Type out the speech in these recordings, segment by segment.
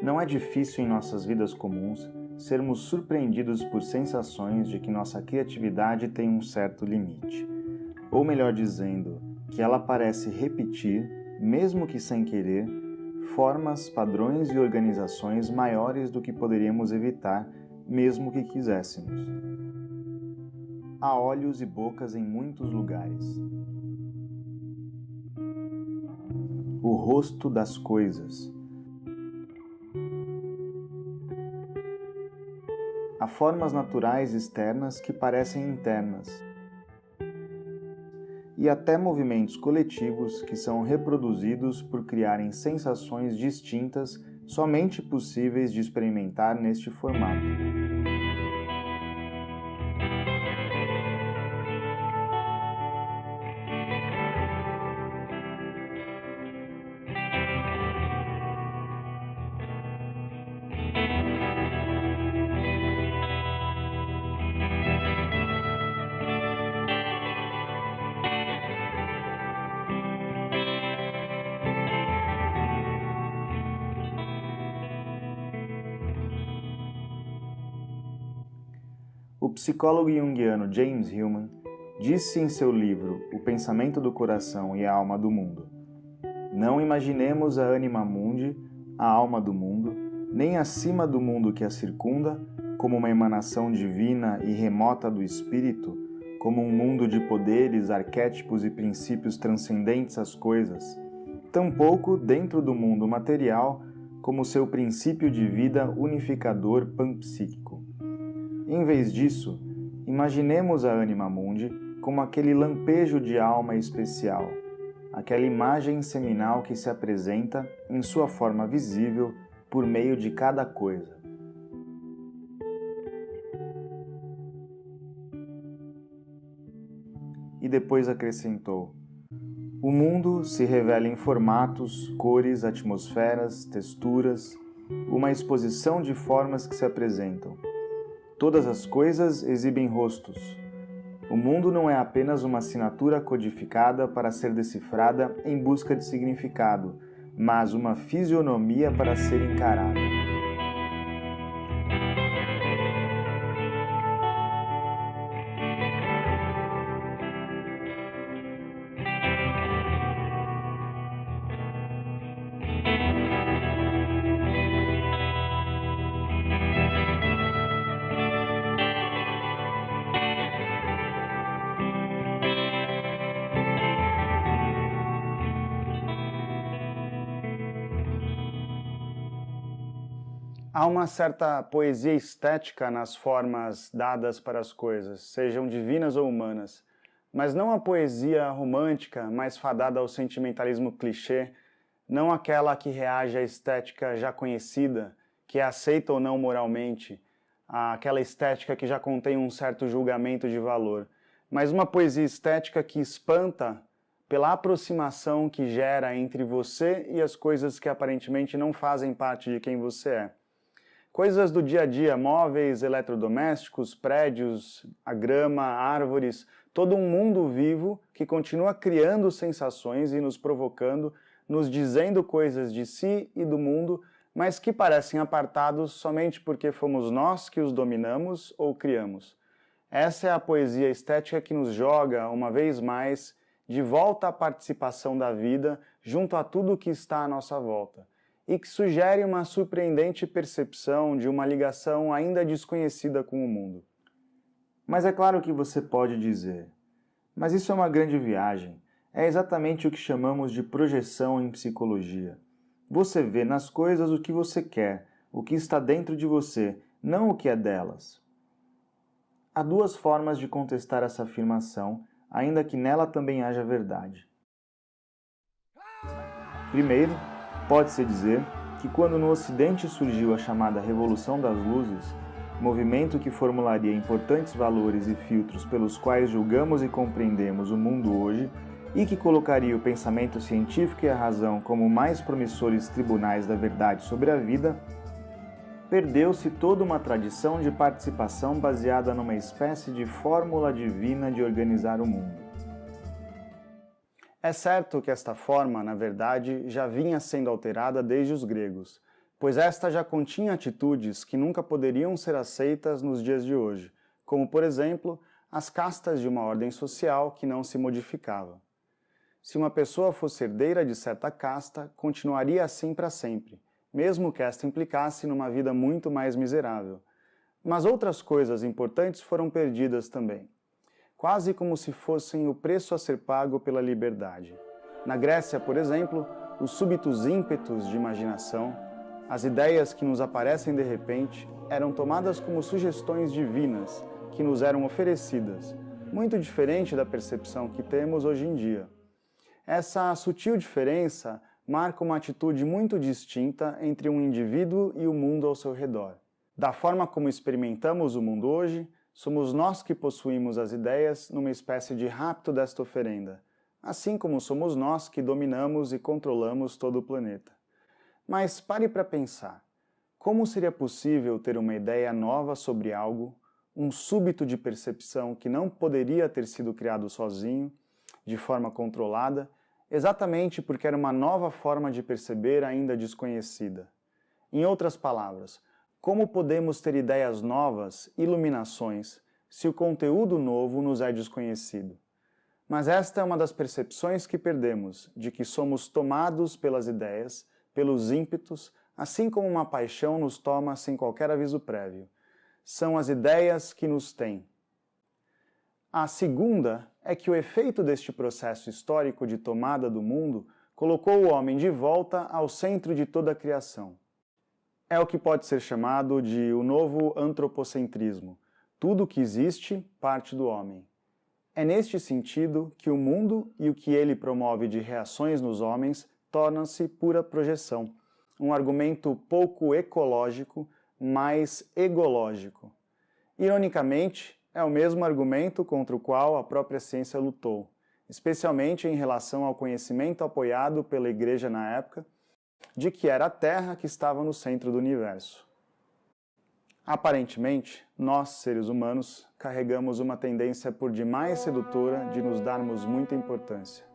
Não é difícil em nossas vidas comuns sermos surpreendidos por sensações de que nossa criatividade tem um certo limite. Ou melhor dizendo, que ela parece repetir, mesmo que sem querer, formas, padrões e organizações maiores do que poderíamos evitar, mesmo que quiséssemos. Há olhos e bocas em muitos lugares. O rosto das coisas. Há formas naturais externas que parecem internas. E até movimentos coletivos que são reproduzidos por criarem sensações distintas somente possíveis de experimentar neste formato. O psicólogo junguiano James Hillman disse em seu livro O Pensamento do Coração e a Alma do Mundo: não imaginemos a anima mundi, a alma do mundo, nem acima do mundo que a circunda, como uma emanação divina e remota do espírito, como um mundo de poderes, arquétipos e princípios transcendentes às coisas, tampouco dentro do mundo material, como seu princípio de vida unificador panpsíquico. Em vez disso, imaginemos a anima mundi como aquele lampejo de alma especial, aquela imagem seminal que se apresenta em sua forma visível por meio de cada coisa. E depois acrescentou: o mundo se revela em formatos, cores, atmosferas, texturas, uma exposição de formas que se apresentam. Todas as coisas exibem rostos. O mundo não é apenas uma assinatura codificada para ser decifrada em busca de significado, mas uma fisionomia para ser encarada. Há uma certa poesia estética nas formas dadas para as coisas, sejam divinas ou humanas, mas não a poesia romântica, mais fadada ao sentimentalismo clichê, não aquela que reage à estética já conhecida, que é aceita ou não moralmente, aquela estética que já contém um certo julgamento de valor, mas uma poesia estética que espanta pela aproximação que gera entre você e as coisas que aparentemente não fazem parte de quem você é. Coisas do dia a dia, móveis, eletrodomésticos, prédios, a grama, árvores, todo um mundo vivo que continua criando sensações e nos provocando, nos dizendo coisas de si e do mundo, mas que parecem apartados somente porque fomos nós que os dominamos ou criamos. Essa é a poesia estética que nos joga, uma vez mais, de volta à participação da vida junto a tudo o que está à nossa volta, e que sugere uma surpreendente percepção de uma ligação ainda desconhecida com o mundo. Mas é claro que você pode dizer, mas isso é uma grande viagem, é exatamente o que chamamos de projeção em psicologia. Você vê nas coisas o que você quer, o que está dentro de você, não o que é delas. Há duas formas de contestar essa afirmação, ainda que nela também haja verdade. Primeiro, pode-se dizer que quando no Ocidente surgiu a chamada Revolução das Luzes, movimento que formularia importantes valores e filtros pelos quais julgamos e compreendemos o mundo hoje e que colocaria o pensamento científico e a razão como mais promissores tribunais da verdade sobre a vida, perdeu-se toda uma tradição de participação baseada numa espécie de fórmula divina de organizar o mundo. É certo que esta forma, na verdade, já vinha sendo alterada desde os gregos, pois esta já continha atitudes que nunca poderiam ser aceitas nos dias de hoje, como, por exemplo, as castas de uma ordem social que não se modificava. Se uma pessoa fosse herdeira de certa casta, continuaria assim para sempre, mesmo que esta implicasse numa vida muito mais miserável. Mas outras coisas importantes foram perdidas também, quase como se fossem o preço a ser pago pela liberdade. Na Grécia, por exemplo, os súbitos ímpetos de imaginação, as ideias que nos aparecem de repente, eram tomadas como sugestões divinas que nos eram oferecidas, muito diferente da percepção que temos hoje em dia. Essa sutil diferença marca uma atitude muito distinta entre um indivíduo e o mundo ao seu redor. Da forma como experimentamos o mundo hoje, somos nós que possuímos as ideias numa espécie de rapto desta oferenda, assim como somos nós que dominamos e controlamos todo o planeta. Mas pare para pensar, como seria possível ter uma ideia nova sobre algo, um súbito de percepção que não poderia ter sido criado sozinho, de forma controlada, exatamente porque era uma nova forma de perceber ainda desconhecida? Em outras palavras, como podemos ter ideias novas, iluminações, se o conteúdo novo nos é desconhecido? Mas esta é uma das percepções que perdemos, de que somos tomados pelas ideias, pelos ímpetos, assim como uma paixão nos toma sem qualquer aviso prévio. São as ideias que nos têm. A segunda é que o efeito deste processo histórico de tomada do mundo colocou o homem de volta ao centro de toda a criação. É o que pode ser chamado de o novo antropocentrismo. Tudo que existe parte do homem. É neste sentido que o mundo e o que ele promove de reações nos homens tornam-se pura projeção, um argumento pouco ecológico, mas egológico. Ironicamente, é o mesmo argumento contra o qual a própria ciência lutou, especialmente em relação ao conhecimento apoiado pela Igreja na época, de que era a Terra que estava no centro do universo. Aparentemente, nós, seres humanos, carregamos uma tendência por demais sedutora de nos darmos muita importância.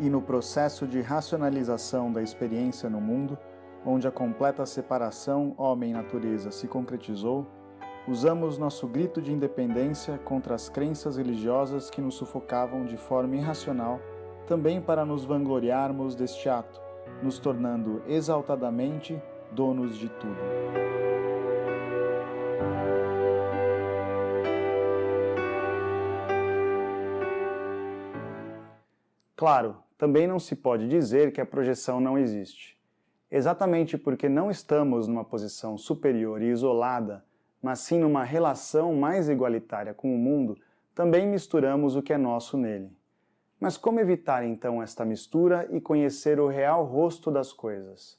E no processo de racionalização da experiência no mundo, onde a completa separação homem-natureza se concretizou, usamos nosso grito de independência contra as crenças religiosas que nos sufocavam de forma irracional, também para nos vangloriarmos deste ato, nos tornando exaltadamente donos de tudo. Claro, também não se pode dizer que a projeção não existe. Exatamente porque não estamos numa posição superior e isolada, mas sim numa relação mais igualitária com o mundo, também misturamos o que é nosso nele. Mas como evitar então esta mistura e conhecer o real rosto das coisas?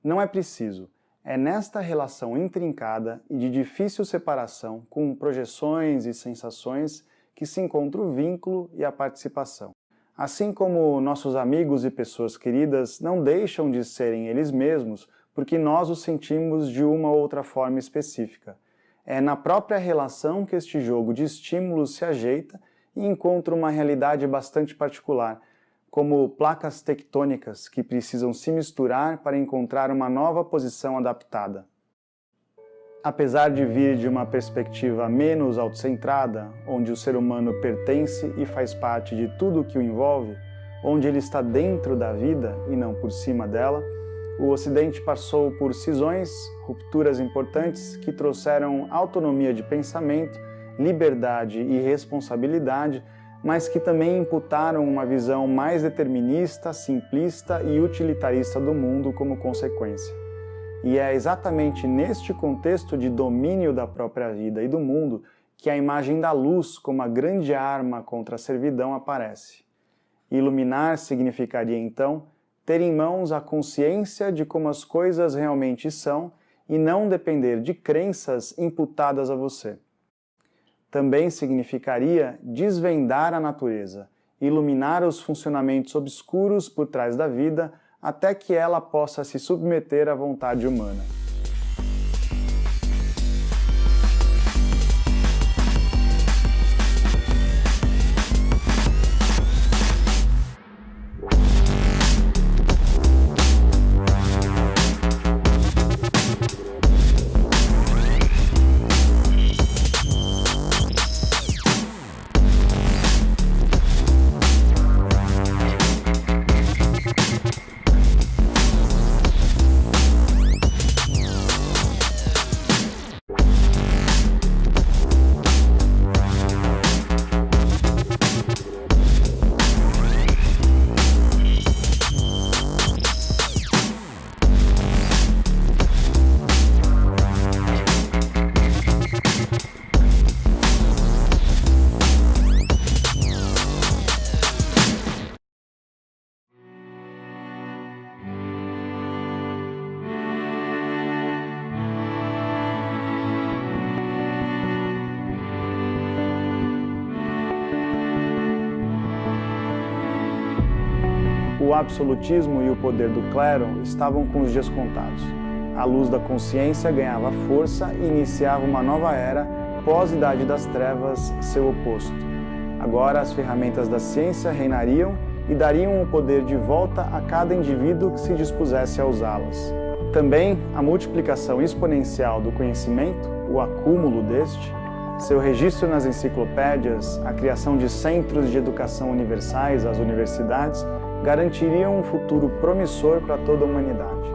Não é preciso. É nesta relação intrincada e de difícil separação com projeções e sensações que se encontra o vínculo e a participação. Assim como nossos amigos e pessoas queridas não deixam de serem eles mesmos porque nós os sentimos de uma ou outra forma específica. É na própria relação que este jogo de estímulos se ajeita e encontra uma realidade bastante particular, como placas tectônicas que precisam se misturar para encontrar uma nova posição adaptada. Apesar de vir de uma perspectiva menos autocentrada, onde o ser humano pertence e faz parte de tudo o que o envolve, onde ele está dentro da vida e não por cima dela, o Ocidente passou por cisões, rupturas importantes que trouxeram autonomia de pensamento, liberdade e responsabilidade, mas que também imputaram uma visão mais determinista, simplista e utilitarista do mundo como consequência. E é exatamente neste contexto de domínio da própria vida e do mundo que a imagem da luz como a grande arma contra a servidão aparece. Iluminar significaria, então, ter em mãos a consciência de como as coisas realmente são e não depender de crenças imputadas a você. Também significaria desvendar a natureza, iluminar os funcionamentos obscuros por trás da vida até que ela possa se submeter à vontade humana. O absolutismo e o poder do clero estavam com os dias contados. A luz da consciência ganhava força e iniciava uma nova era, pós-Idade das Trevas, seu oposto. Agora as ferramentas da ciência reinariam e dariam o poder de volta a cada indivíduo que se dispusesse a usá-las. Também a multiplicação exponencial do conhecimento, o acúmulo deste, seu registro nas enciclopédias, a criação de centros de educação universais, as universidades, garantiriam um futuro promissor para toda a humanidade.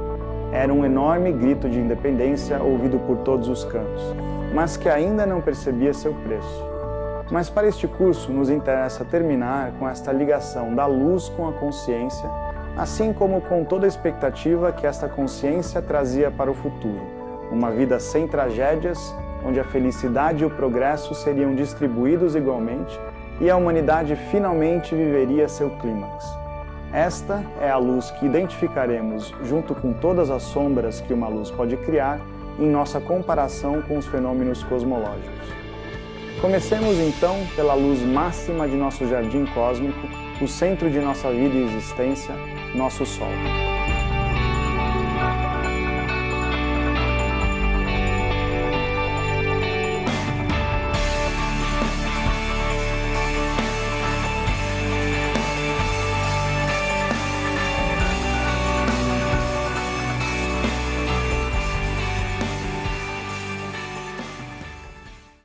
Era um enorme grito de independência ouvido por todos os cantos, mas que ainda não percebia seu preço. Mas para este curso nos interessa terminar com esta ligação da luz com a consciência, assim como com toda a expectativa que esta consciência trazia para o futuro, uma vida sem tragédias, onde a felicidade e o progresso seriam distribuídos igualmente e a humanidade finalmente viveria seu clímax. Esta é a luz que identificaremos junto com todas as sombras que uma luz pode criar em nossa comparação com os fenômenos cosmológicos. Comecemos então pela luz máxima de nosso jardim cósmico, o centro de nossa vida e existência, nosso Sol.